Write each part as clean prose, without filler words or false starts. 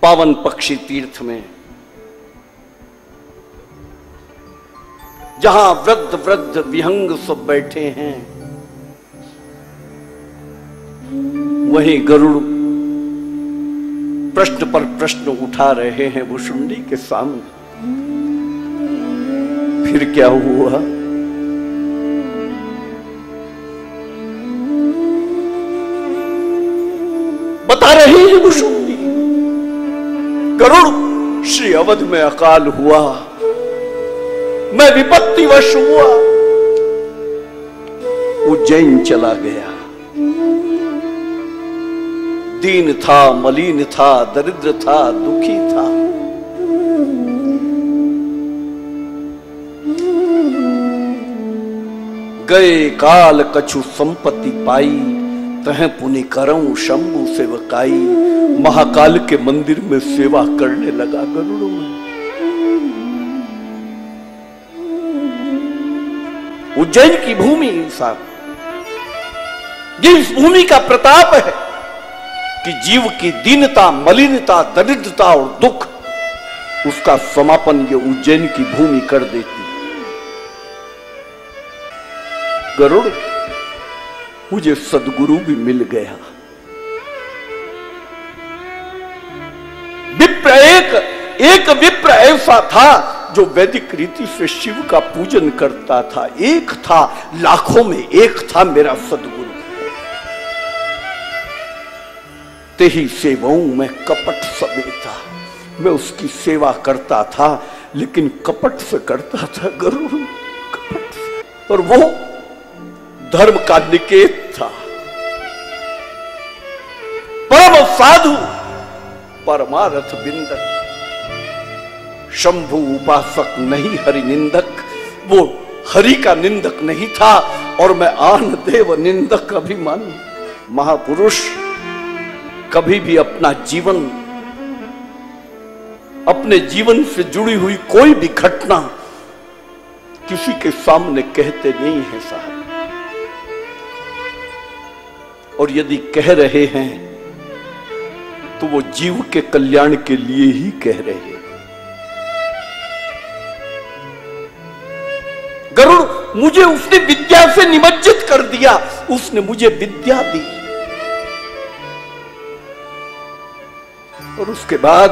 पावन पक्षी तीर्थ में, जहां वृद्ध वृद्ध विहंग सब बैठे हैं, वहीं गरुड़ प्रश्न पर प्रश्न उठा रहे हैं भुशुंडी के सामने। फिर क्या हुआ? बता रही है भुशुंडी। गरुड़, श्री अवध में अकाल हुआ, मैं विपत्तिवश हुआ, उज्जैन चला गया। दीन था, मलिन था, दरिद्र था, दुखी था। गए काल कछु संपत्ति पाई, तह पुनि करऊं शंभु सेवकाई। महाकाल के मंदिर में सेवा करने लगा गरुड़ में। उज्जैन की भूमि साहब, जिस भूमि का प्रताप है कि जीव की दीनता, मलिनता, दरिद्रता और दुख, उसका समापन ये उज्जैन की भूमि कर देती। गरुड़, मुझे सद्गुरु भी मिल गया। विप्र एक विप्र ऐसा था जो वैदिक रीति से शिव का पूजन करता था। एक था, लाखों में एक था मेरा सद्गुरु। तेही सेवाऊं में कपट समेता, मैं उसकी सेवा करता था, लेकिन कपट से करता था गरुड़, कपट से। और वो धर्म का निकेत था, परम साधु, परमारथ बिंदक, शंभु उपासक नहीं हरि निंदक। वो हरि का निंदक नहीं था और मैं आन देव निंदक अभिमानी। महापुरुष कभी भी अपना जीवन, अपने जीवन से जुड़ी हुई कोई भी घटना किसी के सामने कहते नहीं है साहब। और यदि कह रहे हैं तो वो जीव के कल्याण के लिए ही कह रहे हैं। गरुड़, मुझे उसने विद्या से निमज्जित कर दिया, उसने मुझे विद्या दी। और उसके बाद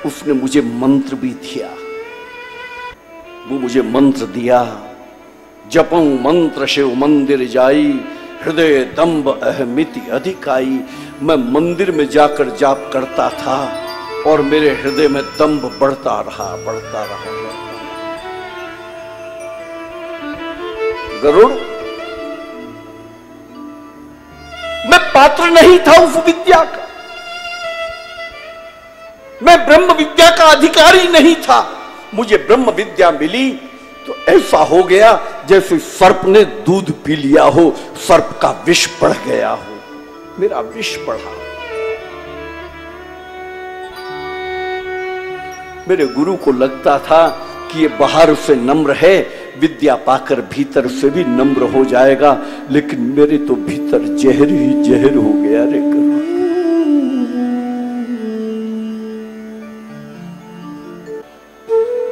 उसने मुझे मंत्र भी दिया। वो मुझे मंत्र दिया, जपऊं मंत्र शिव मंदिर जाई, हृदय दंभ अहमिति अधिकाई। मैं मंदिर में जाकर जाप करता था और मेरे हृदय में दंभ बढ़ता रहा, बढ़ता रहा। गरुड़, मैं पात्र नहीं था उस विद्या का, मैं ब्रह्म विद्या का अधिकारी नहीं था। मुझे ब्रह्म विद्या मिली तो ऐसा हो गया जैसे सर्प ने दूध पी लिया हो, सर्प का विष बढ़ गया हो। मेरा विष बढ़ा। मेरे गुरु को लगता था कि ये बाहर से नम्र है, विद्या पाकर भीतर से भी नम्र हो जाएगा, लेकिन मेरे तो भीतर जहर ही जहर हो गया रे गुरु।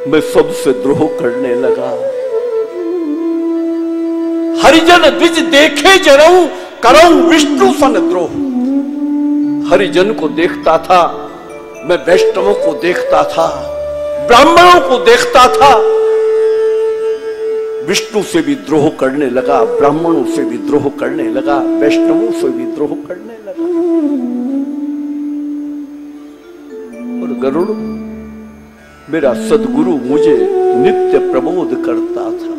मैं सबसे द्रोह करने लगा। हरिजन द्विज देखे जरऊं, करऊं विष्णु सन द्रोह। हरिजन को देखता था, मैं वैष्णवों को देखता था, ब्राह्मणों को देखता था। विष्णु से भी द्रोह करने लगा, ब्राह्मणों से भी द्रोह करने लगा, वैष्णवों से भी द्रोह करने लगा। और गरुड़, मेरा सद्गुरु मुझे नित्य प्रबोध करता था।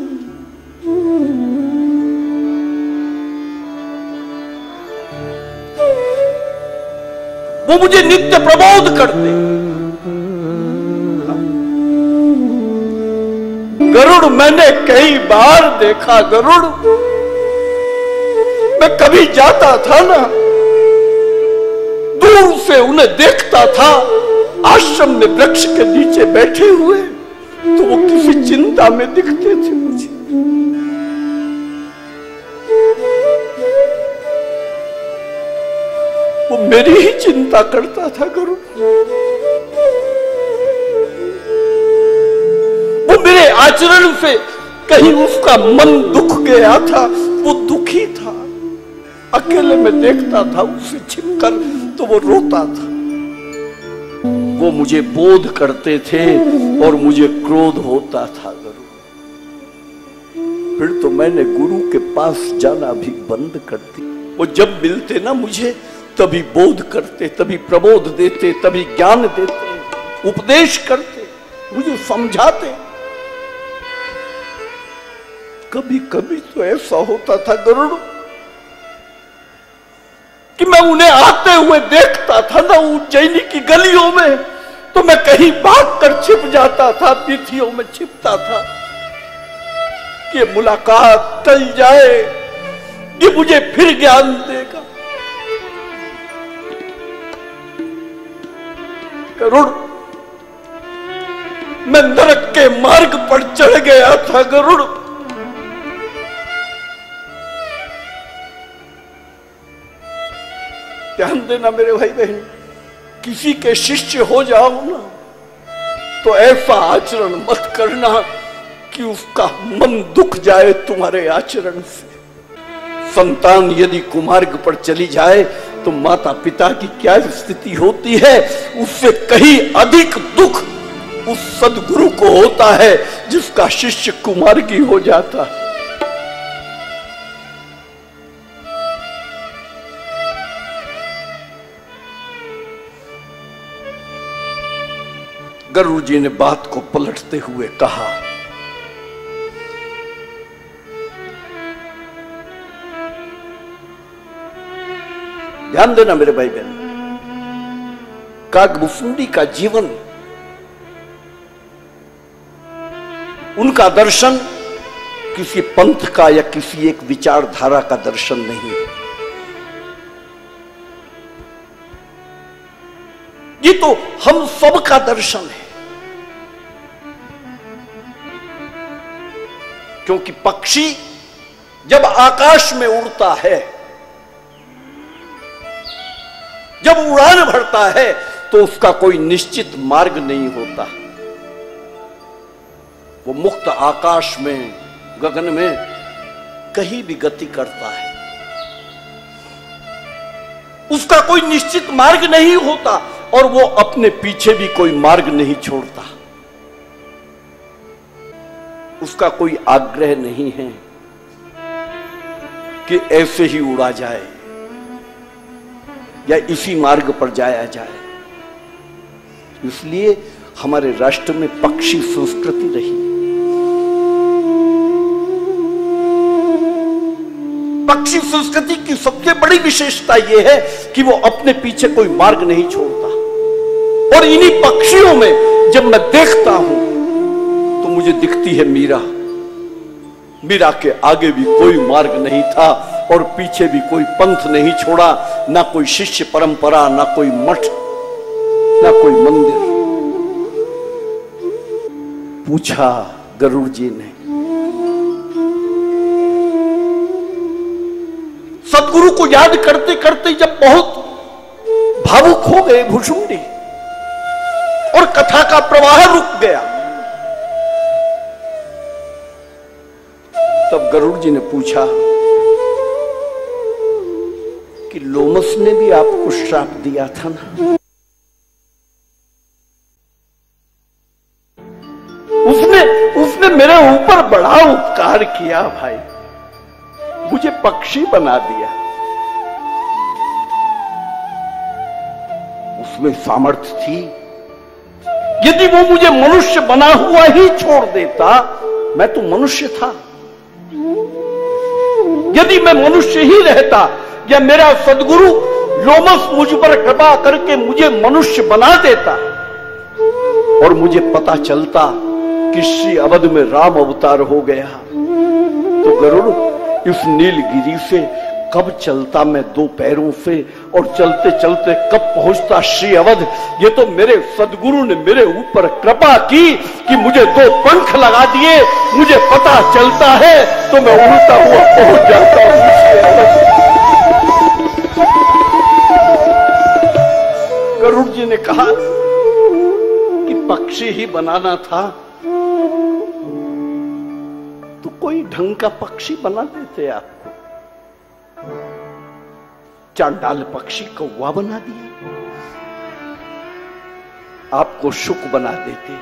वो मुझे नित्य प्रबोध करते। गरुड़, मैंने कई बार देखा गरुड़, मैं कभी जाता था ना, दूर से उन्हें देखता था आश्रम में वृक्ष के नीचे बैठे हुए, तो वो किसी चिंता में दिखते थे मुझे। वो वो मेरी ही चिंता करता था गुरु। वो मेरे आचरण से कहीं उसका मन दुख गया था, वो दुखी था। अकेले में देखता था उसे छिपकर तो वो रोता था। वो मुझे बोध करते थे और मुझे क्रोध होता था गुरु। फिर तो मैंने गुरु के पास जाना भी बंद कर दिया। वो जब मिलते ना मुझे तभी बोध करते, तभी प्रबोध देते, तभी ज्ञान देते, उपदेश करते, मुझे समझाते। कभी कभी तो ऐसा होता था गरुड़ कि मैं उन्हें आते हुए देखता था ना उज्जैनी की गलियों में, तो मैं कहीं भाग कर छिप जाता था, पीथियों में छिपता था कि मुलाकात टल जाए, ये मुझे फिर ज्ञान देगा। गरुड़, मैं नरक के मार्ग पर चढ़ गया था गरुड़। ध्यान देना मेरे भाई बहन, किसी के शिष्य हो जाओ ना तो ऐसा आचरण मत करना कि उसका मन दुख जाए तुम्हारे आचरण से। संतान यदि कुमार्ग पर चली जाए तो माता पिता की क्या स्थिति होती है, उससे कहीं अधिक दुख उस सदगुरु को होता है जिसका शिष्य कुमार्गी हो जाता है। गरुड़ जी ने बात को पलटते हुए कहा, ध्यान देना मेरे भाई बहन, काकभूषुंडी का जीवन, उनका दर्शन किसी पंथ का या किसी एक विचारधारा का दर्शन नहीं है। ये तो हम सब का दर्शन है। क्योंकि पक्षी जब आकाश में उड़ता है, जब उड़ान भरता है तो उसका कोई निश्चित मार्ग नहीं होता। वो मुक्त आकाश में, गगन में कहीं भी गति करता है, उसका कोई निश्चित मार्ग नहीं होता और वो अपने पीछे भी कोई मार्ग नहीं छोड़ता। उसका कोई आग्रह नहीं है कि ऐसे ही उड़ा जाए या इसी मार्ग पर जाया जाए। इसलिए हमारे राष्ट्र में पक्षी संस्कृति रही। पक्षी संस्कृति की सबसे बड़ी विशेषता यह है कि वो अपने पीछे कोई मार्ग नहीं छोड़ता। और इन्हीं पक्षियों में जब मैं देखता हूं तो मुझे दिखती है मीरा। मीरा के आगे भी कोई मार्ग नहीं था और पीछे भी कोई पंथ नहीं छोड़ा, ना कोई शिष्य परंपरा, ना कोई मठ, ना कोई मंदिर। पूछा गरुड़ जी ने, सदगुरु को याद करते करते जब बहुत भावुक हो गए भुषुंडी और कथा का प्रवाह रुक गया, तब गरुड़ जी ने पूछा कि लोमस ने भी आपको श्राप दिया था ना? उसने मेरे ऊपर बड़ा उपकार किया भाई, मुझे पक्षी बना दिया। उसमें सामर्थ्य थी। यदि वो मुझे मनुष्य बना हुआ ही छोड़ देता, मैं तो मनुष्य था। यदि मैं मनुष्य ही रहता या मेरा सदगुरु लोमस मुझ पर कृपा करके मुझे मनुष्य बना देता और मुझे पता चलता कि श्री अवध में राम अवतार हो गया, तो गरुड़ इस नीलगिरी से कब चलता मैं दो पैरों से, और चलते चलते कब पहुंचता श्री अवध। ये तो मेरे सदगुरु ने मेरे ऊपर कृपा की कि मुझे दो पंख लगा दिए, मुझे पता चलता है तो मैं उड़ता हुआ पहुंच जाता हूं श्री अवध। गरुड़ जी ने कहा कि पक्षी ही बनाना था तो कोई ढंग का पक्षी बना देते आपको। चांडाल पक्षी कौवा बना दिया, आपको शुक बना देते।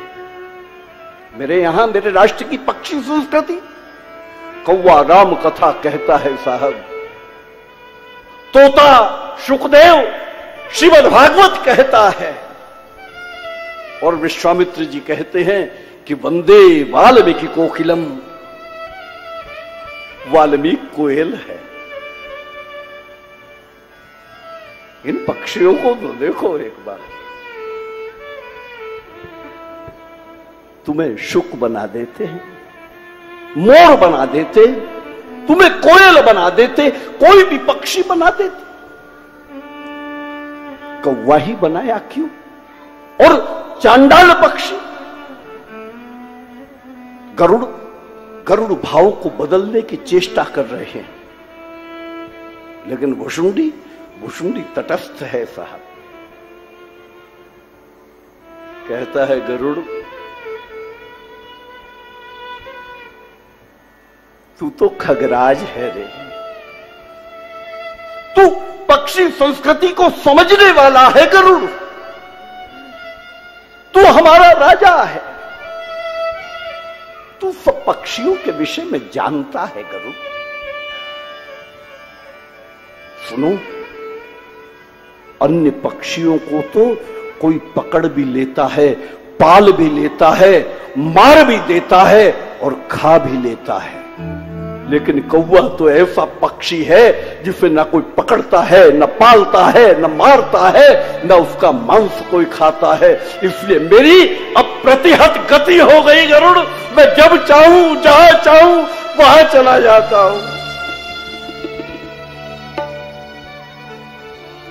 मेरे यहां मेरे राष्ट्र की पक्षी संस्कृति, कौवा राम कथा कहता है साहब, तोता शुकदेव श्रीमद् भागवत कहता है, और विश्वामित्र जी कहते हैं कि वंदे वाल्मीकि कोकिलम, वाल्मीकि कोयल है। इन पक्षियों को तो देखो एक बार, तुम्हें शुक बना देते हैं, मोर बना देते, तुम्हें कोयल बना देते, कोई भी पक्षी बना देते, कौवा ही बनाया क्यों? और चांडाल पक्षी गरुड़, गरुड़ भाव को बदलने की चेष्टा कर रहे हैं, लेकिन भुशुंडी, भुशुंडी तटस्थ है साहब। कहता है गरुड़, तू तो खगराज है रे, तू पक्षी संस्कृति को समझने वाला है गरुड़, तू हमारा राजा है, तू सब पक्षियों के विषय में जानता है गरुड़। सुनो, अन्य पक्षियों को तो कोई पकड़ भी लेता है, पाल भी लेता है, मार भी देता है और खा भी लेता है, लेकिन कौवा तो ऐसा पक्षी है जिसे ना कोई पकड़ता है, न पालता है, न मारता है, न उसका मांस कोई खाता है। इसलिए मेरी अप्रतिहत गति हो गई गरुड़, मैं जब चाहूं जहां चाहूं वहां चला जाता हूं।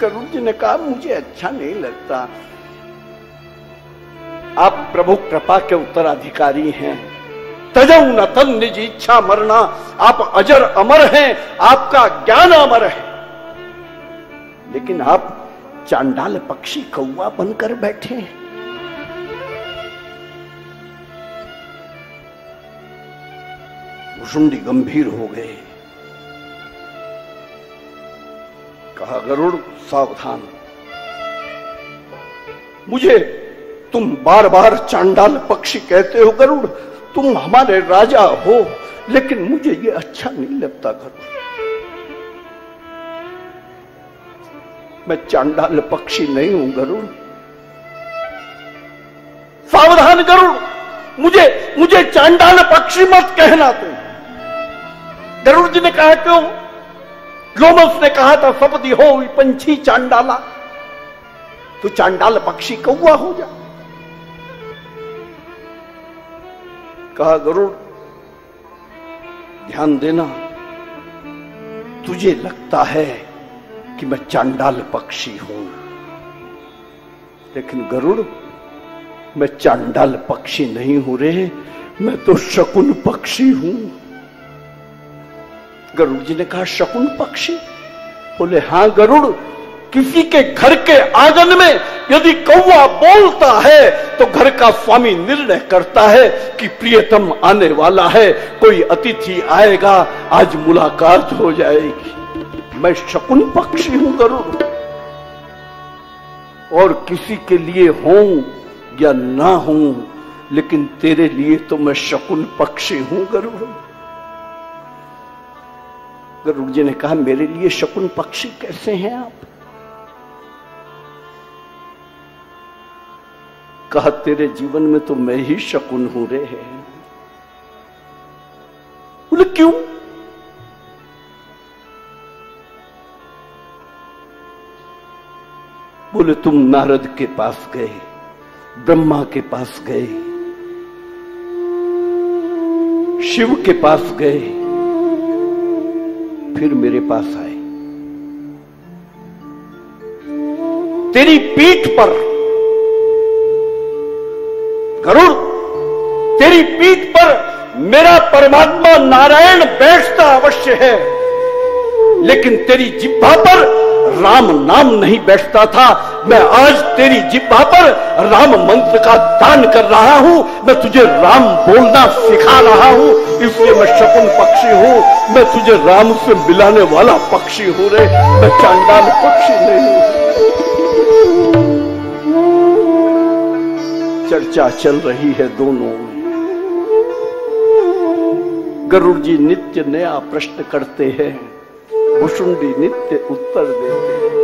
गरुड़ जी ने कहा, मुझे अच्छा नहीं लगता, आप प्रभु कृपा के उत्तराधिकारी हैं, तजऊ न तन निज इच्छा मरना, आप अजर अमर हैं, आपका ज्ञान अमर है, लेकिन आप चांडाल पक्षी कौवा बनकर बैठे हैं। भुशुंडी गंभीर हो गए, कहा गरुड़ सावधान, मुझे तुम बार बार चांडाल पक्षी कहते हो गरुड़, तुम हमारे राजा हो, लेकिन मुझे ये अच्छा नहीं लगता गरुड़, मैं चांडाल पक्षी नहीं हूं गरुड़, सावधान गरुड़, मुझे चांडाल पक्षी मत कहना तुम। गरुड़ जी ने कहा क्यों? लोमस ने कहा था सपदी हो पंछी चांडाला, तो चांडाल पक्षी कौवा हो जा। कहा गरुड़, ध्यान देना, तुझे लगता है कि मैं चांडाल पक्षी हूं, लेकिन गरुड़ मैं चांडाल पक्षी नहीं हूं रे, मैं तो शकुन पक्षी हूं। गरुड़ जी ने कहा, शकुन पक्षी? बोले हां गरुड़, किसी के घर के आंगन में यदि कौवा बोलता है तो घर का स्वामी निर्णय करता है कि प्रियतम आने वाला है, कोई अतिथि आएगा, आज मुलाकात हो जाएगी। मैं शकुन पक्षी हूं गरुड़, और किसी के लिए हूं या ना हूं, लेकिन तेरे लिए तो मैं शकुन पक्षी हूं गरुड़। गरुड़ जी ने कहा, मेरे लिए शकुन पक्षी कैसे हैं आप? कहा, तेरे जीवन में तो मैं ही शकुन हूं रे। बोले क्यों? बोले तुम नारद के पास गए, ब्रह्मा के पास गए, शिव के पास गए, फिर मेरे पास आए। तेरी पीठ पर गरुड़, तेरी पीठ पर मेरा परमात्मा नारायण बैठता अवश्य है, लेकिन तेरी जिह्वा पर राम नाम नहीं बैठता था, मैं आज तेरी जिह्वा पर राम मंत्र का दान कर रहा हूं। मैं तुझे राम बोलना सिखा रहा हूं, इसलिए मैं शकुन पक्षी हूं। मैं तुझे राम से मिलाने वाला पक्षी हूं रे, मैं चांडाल पक्षी नहीं हूं। चर्चा चल रही है दोनों में। गरुड़ जी नित्य नया प्रश्न करते हैं, भुषुंडी नित्य उत्तर देते हैं।